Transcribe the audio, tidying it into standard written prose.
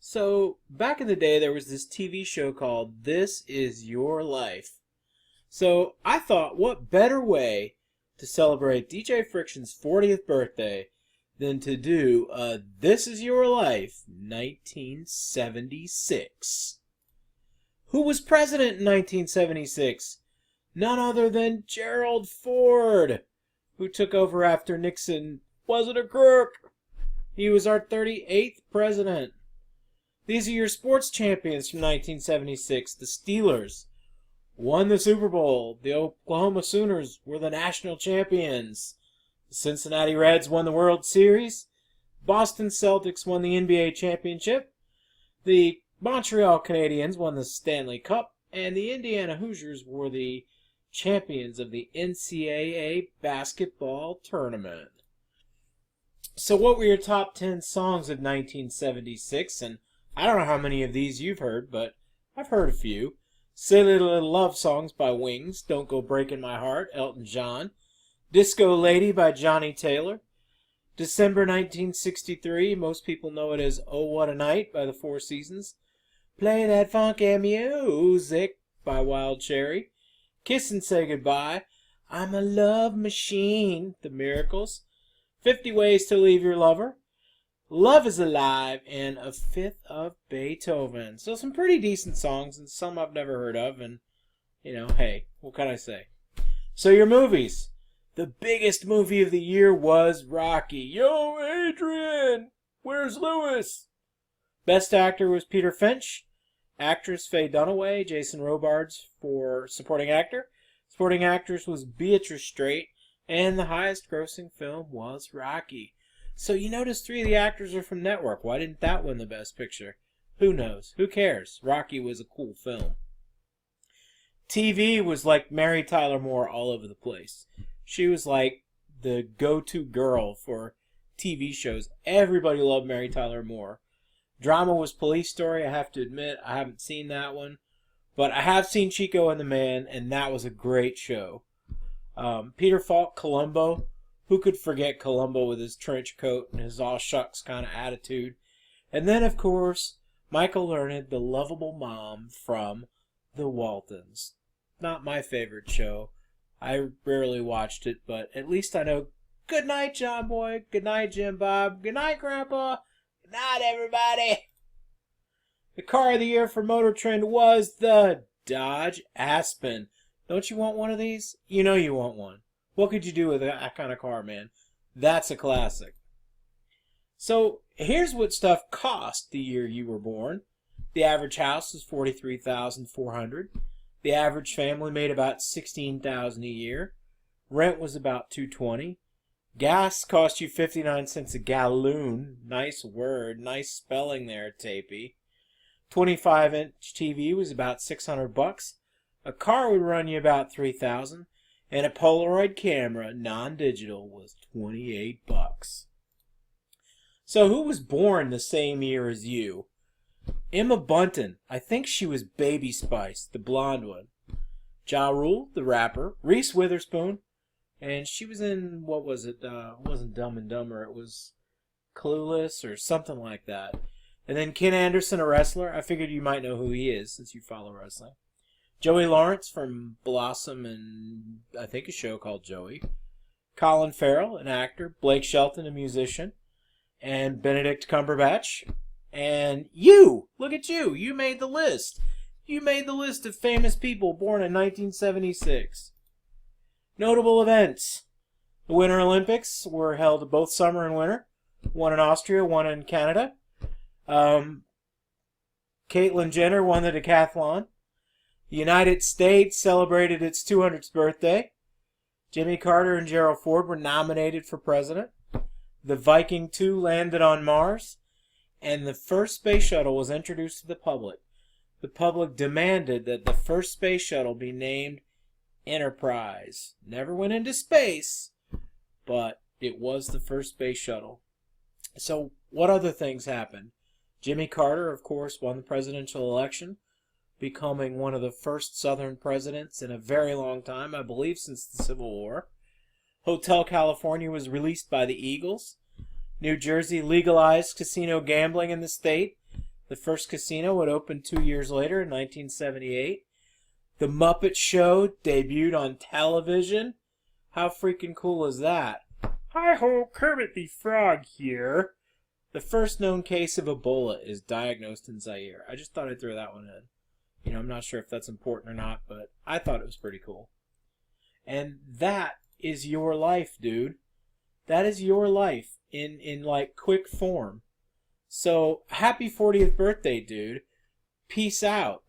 So, back in the day, there was this TV show called This Is Your Life. So, I thought, what better way to celebrate DJ Friktion's 40th birthday than to do a This Is Your Life 1976. Who was president in 1976? None other than Gerald Ford, who took over after Nixon wasn't a crook. He was our 38th president. These are your sports champions from 1976. The Steelers won the Super Bowl. The Oklahoma Sooners were the national champions. The Cincinnati Reds won the World Series. Boston Celtics won the NBA championship. The Montreal Canadiens won the Stanley Cup. And the Indiana Hoosiers were the champions of the NCAA basketball tournament. So what were your top 10 songs of 1976? And I don't know how many of these you've heard, but I've heard a few. Silly Little Love Songs by Wings, Don't Go Breaking My Heart, Elton John. Disco Lady by Johnny Taylor. December 1963, most people know it as Oh What a Night by the Four Seasons. Play That Funky Music by Wild Cherry. Kiss and Say Goodbye, I'm a Love Machine, The Miracles. 50 Ways to Leave Your Lover. Love is Alive, and A Fifth of Beethoven. So some pretty decent songs, and some I've never heard of, and, hey, what can I say? So your movies. The biggest movie of the year was Rocky. Yo, Adrian! Where's Lewis? Best actor was Peter Finch. Actress Faye Dunaway. Jason Robards for supporting actor. Supporting actress was Beatrice Straight. And the highest grossing film was Rocky. So you notice 3 of the actors are from Network. Why didn't that win the Best Picture? Who knows? Who cares? Rocky was a cool film. TV was like Mary Tyler Moore all over the place. She was like the go-to girl for TV shows. Everybody loved Mary Tyler Moore. Drama was Police Story. I have to admit, I haven't seen that one. But I have seen Chico and the Man, and that was a great show. Peter Falk, Columbo. Who could forget Columbo with his trench coat and his all shucks kind of attitude? And then, of course, Michael Learned, the lovable mom from The Waltons. Not my favorite show. I rarely watched it, but at least I know good night, John Boy. Good night, Jim Bob. Good night, Grandpa. Good night, everybody. The car of the year for Motor Trend was the Dodge Aspen. Don't you want one of these? You know you want one. What could you do with that kind of car, man? That's a classic. So, here's what stuff cost the year you were born. The average house was $43,400. The average family made about $16,000 a year. Rent was about $220. Gas cost you 59 cents a gallon. Nice word, nice spelling there, Tapey. 25-inch TV was about $600. A car would run you about $3,000. And a Polaroid camera, non-digital, was $28. So who was born the same year as you? Emma Bunton. I think she was Baby Spice, the blonde one. Ja Rule, the rapper. Reese Witherspoon. And she was in, what was it? It wasn't Dumb and Dumber. It was Clueless or something like that. And then Ken Anderson, a wrestler. I figured you might know who he is since you follow wrestling. Joey Lawrence from Blossom and I think a show called Joey. Colin Farrell, an actor. Blake Shelton, a musician. And Benedict Cumberbatch. And you! Look at you! You made the list. You made the list of famous people born in 1976. Notable events. The Winter Olympics were held both summer and winter. One in Austria, one in Canada. Caitlyn Jenner won the decathlon. The United States celebrated its 200th birthday. Jimmy Carter and Gerald Ford were nominated for president. The Viking 2 landed on Mars. And the first space shuttle was introduced to the public. The public demanded that the first space shuttle be named Enterprise. Never went into space, but it was the first space shuttle. So what other things happened? Jimmy Carter, of course, won the presidential election, becoming one of the first Southern presidents in a very long time, I believe since the Civil War. Hotel California was released by the Eagles. New Jersey legalized casino gambling in the state. The first casino would open 2 years later in 1978. The Muppet Show debuted on television. How freaking cool is that? Hi-ho, Kermit the Frog here. The first known case of Ebola is diagnosed in Zaire. I just thought I'd throw that one in. You know, I'm not sure if that's important or not, but I thought it was pretty cool. And that is your life, dude. That is your life in like quick form. So, happy 40th birthday, dude. Peace out.